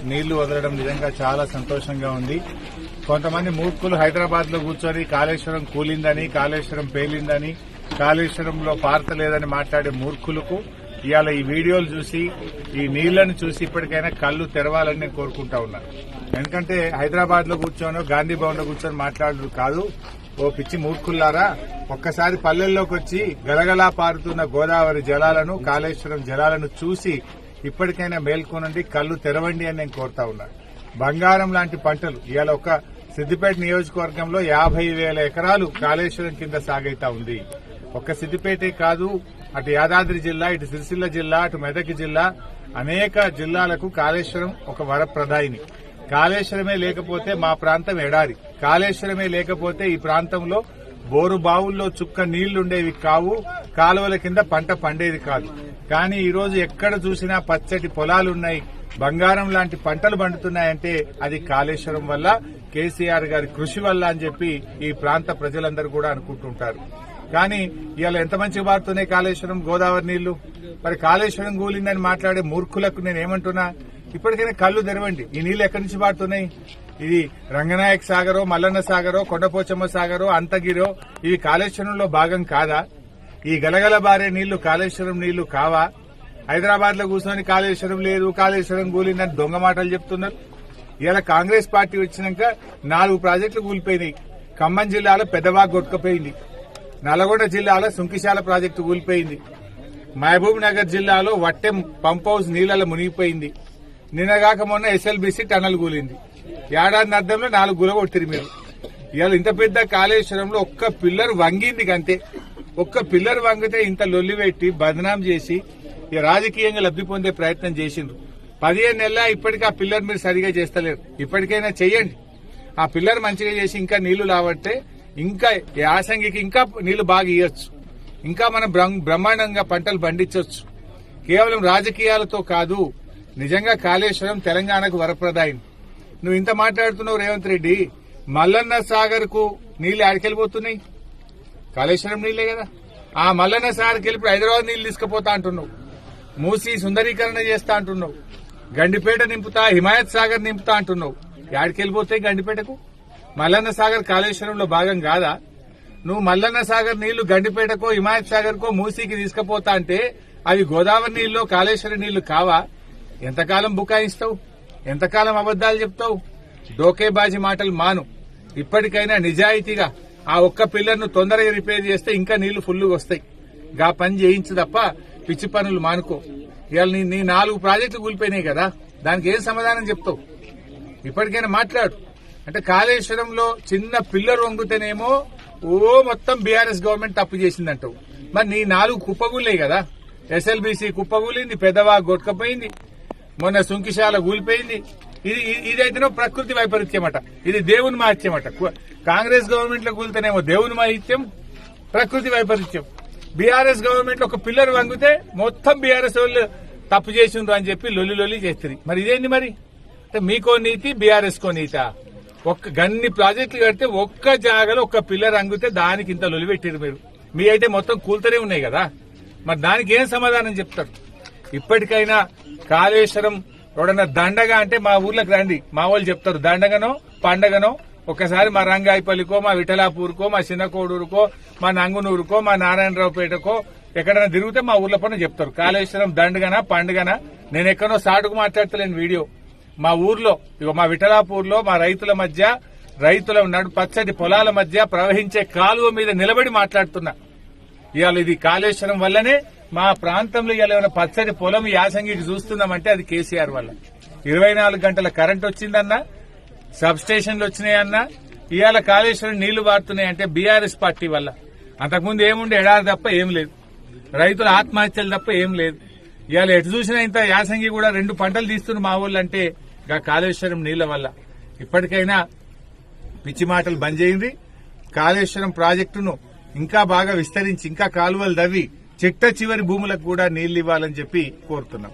నీళ్లు వదలడం నిజంగా చాలా సంతోషంగా ఉంది. కొంతమంది మూర్ఖులు హైదరాబాద్ లో కూర్చొని కాళేశ్వరం కూలిందని, కాళేశ్వరం పేలిందని, కాళేశ్వరంలో పారతలేదని మాట్లాడే మూర్ఖులకు ఇవాళ ఈ వీడియోలు చూసి, ఈ నీళ్లను చూసి ఇప్పటికైనా కళ్లు తెరవాలని నేను కోరుకుంటా ఉన్నాను. ఎందుకంటే హైదరాబాద్ లో కూర్చొని, గాంధీ భవన్ లో కూర్చొని మాట్లాడదు కాదు. ఓ పిచ్చి మూర్ఖుల్లారా, ఒక్కసారి పల్లెల్లోకి వచ్చి గలగలా పారుతున్న గోదావరి జలాలను, కాళేశ్వరం జలాలను చూసి ఇప్పటికైనా మేల్కొనండి, కళ్లు తెరవండి అని నేను కోరుతా ఉన్నాను. బంగారం లాంటి పంటలు ఇవాళ ఒక సిద్దిపేట నియోజకవర్గంలో 50,000 ఎకరాలు కాళేశ్వరం కింద సాగైతా ఉంది. ఒక్క సిద్దిపేటే కాదు, అటు యాదాద్రి జిల్లా, ఇటు సిరిసిల్ల జిల్లా, అటు మెదక్ జిల్లా, అనేక జిల్లాలకు కాళేశ్వరం ఒక వరప్రదాయిని. కాళేశ్వరమే లేకపోతే మా ప్రాంతం ఎడారి. కాళేశ్వరమే లేకపోతే ఈ ప్రాంతంలో బోరు బావుల్లో చుక్క నీళ్లుండేవి కావు, కాలువల కింద పంట పండేది కాదు. కానీ ఈ రోజు ఎక్కడ చూసినా పచ్చటి పొలాలున్నాయి, బంగారం లాంటి పంటలు పండుతున్నాయంటే అది కాళేశ్వరం వల్ల, కేసీఆర్ గారి కృషి వల్ల అని చెప్పి ఈ ప్రాంత ప్రజలందరూ కూడా అనుకుంటుంటారు. కానీ ఇవాళ ఎంత మంచిగా పారుతున్నాయి కాళేశ్వరం గోదావరి నీళ్లు. మరి కాళేశ్వరం కూలిందని మాట్లాడే మూర్ఖులకు నేనేమంటున్నా, ఇప్పటికైనా కళ్లు తెరవండి. ఈ నీళ్లు ఎక్కడి నుంచి పారుతున్నాయి? ఇది రంగనాయక సాగరో, మల్లన్న సాగరో, కొండపోచమ్మ సాగరో, అంతగిరో ఇవి కాళేశ్వరంలో భాగం కాదా? ఈ గలగల బారే నీళ్లు కాళేశ్వరం నీళ్లు కావా? హైదరాబాద్ లో కూర్చొని కాళేశ్వరం లేదు, కాళేశ్వరం కూలిందని దొంగ మాటలు చెప్తున్నారు. ఇలా కాంగ్రెస్ పార్టీ వచ్చినాక 4 ప్రాజెక్టులు కూలిపోయినాయి. ఖమ్మం జిల్లాలో పెద్దవాగ్ కొట్టుకుపోయింది, నల్గొండ జిల్లాలో సుంకిశాల ప్రాజెక్టు కూలిపోయింది, మహబూబ్ నగర్ జిల్లాలో వట్టెం పంప్ హౌస్ నీళ్లలో మునిగిపోయింది, నిన్నగాక మొన్న ఎస్ఎల్బీసీ టనల్ కూలింది. ఏడాది అర్థంలో 4 గులగొట్టిరు మీరు. ఇవాళ ఇంత పెద్ద కాళేశ్వరంలో ఒక్క పిల్లర్ వంగింది కంటే. ఒక్క పిల్లర్ వంగితే ఇంత లొల్లి పెట్టి బదనాం చేసి రాజకీయంగా లబ్ది పొందే ప్రయత్నం చేసిండ్రు. 15 నెలల ఇప్పటికీ ఆ పిల్లర్ మీరు సరిగా చేస్తలేరు. ఇప్పటికైనా చెయ్యండి. ఆ పిల్లర్ మంచిగా చేసి ఇంకా నీళ్లు లావట్టే, ఇంకా యాసంగికి ఇంకా నీళ్లు బాగా ఇవ్వచ్చు, ఇంకా మనం బ్రహ్మాండంగా పంటలు పండించవచ్చు. కేవలం రాజకీయాలతో కాదు, నిజంగా కాళేశ్వరం తెలంగాణకు వరప్రదాయం. నువ్వు ఇంత మాట్లాడుతున్నావు రేవంత్ రెడ్డి, మల్లన్న సాగర్ కు నీళ్లు ఆడికెళ్ళిపోతున్నాయి, కాళేశ్వరం నీళ్లే కదా. ఆ మల్లన్న సాగర్కి వెళ్ళి హైదరాబాద్ నీళ్లు తీసుకుపోతా అంటున్నావు, మూసి సుందరీకరణ చేస్తా అంటున్నావు, గండిపేట నింపుతా, హిమాయత్ సాగర్ నింపుతా అంటున్నావు. ఆడికెళ్ళిపోతాయి గండిపేటకు? మల్లన్న సాగర్ కాళేశ్వరంలో భాగం కాదా? నువ్వు మల్లన్న సాగర్ నీళ్లు గండిపేటకో, హిమాయత్ సాగర్ కో, మూసీకి తీసుకుపోతా అంటే అవి గోదావరి నీళ్లు, కాళేశ్వరం నీళ్లు కావా? ఎంతకాలం బుకాయిస్తావు? ఎంతకాలం అబద్దాలు చెప్తావు? డోకేబాజీ మాటలు మాను. ఇప్పటికైనా నిజాయితీగా ఆ ఒక్క పిల్లర్ను తొందరగా రిపేర్ చేస్తే ఇంకా నీళ్లు ఫుల్గా వస్తాయి. గా పని చేయించు తప్ప పిచ్చి పనులు మానుకో. ఇవాళ నీ 4 ప్రాజెక్టులు కూలిపోయినాయి కదా, దానికి ఏం సమాధానం చెప్తావు? ఇప్పటికైనా మాట్లాడు. అంటే కాళేశ్వరంలో చిన్న పిల్లర్ వంగుతేనేమో మొత్తం బీఆర్ఎస్ గవర్నమెంట్ తప్పు చేసిందంటావు. మరి నీ 4 కుప్పగూలినాయి కదా. ఎస్ఎల్బీసీ కుప్పగూలింది, పెద్దవాగ్ గొట్టుకపోయింది, మొన్న సుంకిశాల కూలిపోయింది. ఇదైతేనో ప్రకృతి వైపరీత్యం అట, ఇది దేవుని మహత్యం అట. కాంగ్రెస్ గవర్నమెంట్ లో కూలితేనేమో దేవుని మహత్యం, ప్రకృతి వైపరీత్యం. బీఆర్ఎస్ గవర్నమెంట్ లో ఒక పిల్లర్ వంగితే మొత్తం బీఆర్ఎస్ వాళ్ళు తప్పు చేసిండ్రు అని చెప్పి లొల్లి చేస్తుంది. మరి ఇదేంటి? మరి మీకో నీతి, బీఆర్ఎస్ కో నీతా? గన్ని ప్రాజెక్టులు కడితే ఒక్క జాగాలో ఒక్క పిల్లర్ అంగితే దానికి ఇంత లొల్లి పెట్టారు మీరు. మీ అయితే మొత్తం కూలుతూనే ఉన్నాయి కదా. మరి దానికి ఏం సమాధానం చెప్తారు? ఇప్పటికైనా కాళేశ్వరం ఎవడన్నా దండగా అంటే మా ఊర్లోకి రండి, మా వాళ్ళు చెప్తారు. దండగనో పండగనో ఒకసారి మా రంగాయపల్లికో, మా విఠలాపూర్కో, మా చిన్నకోడూరుకో, మా నంగునూరుకో, మా నారాయణరావుపేటకో ఎక్కడైనా తిరిగితే మా ఊర్ల పని చెప్తారు. కాళేశ్వరం దండగనా పండుగనా? నేను ఎక్కడో సాటుకు మాట్లాడతలేను వీడియో. మా ఊర్లో, మా విఠలాపూర్లో మా రైతుల పచ్చటి పొలాల మధ్య ప్రవహించే కాలువ మీద నిలబడి మాట్లాడుతున్నా. ఇవాళ ఇది కాళేశ్వరం వల్లనే మా ప్రాంతంలో ఇవాళ ఏమైనా పచ్చటి పొలం యాసంగికి చూస్తున్నామంటే అది కేసీఆర్ వల్ల. 24 గంటల కరెంట్ వచ్చిందన్నా, సబ్ స్టేషన్లు వచ్చినాయన్నా, ఇవాళ కాళేశ్వరం నీళ్లు పారుతున్నాయంటే బీఆర్ఎస్ పార్టీ వల్ల. అంతకుముందు ఏముండే ఎడారి తప్ప ఏం లేదు, రైతుల ఆత్మహత్యలు తప్ప ఏం లేదు. ఇవాళ ఎటు చూసినా ఇంత యాసంగి కూడా 2 పంటలు తీస్తున్న మా ఊళ్ళో అంటే కాళేశ్వరం నీళ్ల వల్ల. ఇప్పటికైనా పిచ్చి మాటలు బంద్ చేయండి. కాళేశ్వరం ప్రాజెక్టును ఇంకా బాగా విస్తరించి, ఇంకా కాలువలు దవ్వి చిట్ట చివరి భూములకు కూడా నీళ్లు ఇవ్వాలని చెప్పి కోరుతున్నాం.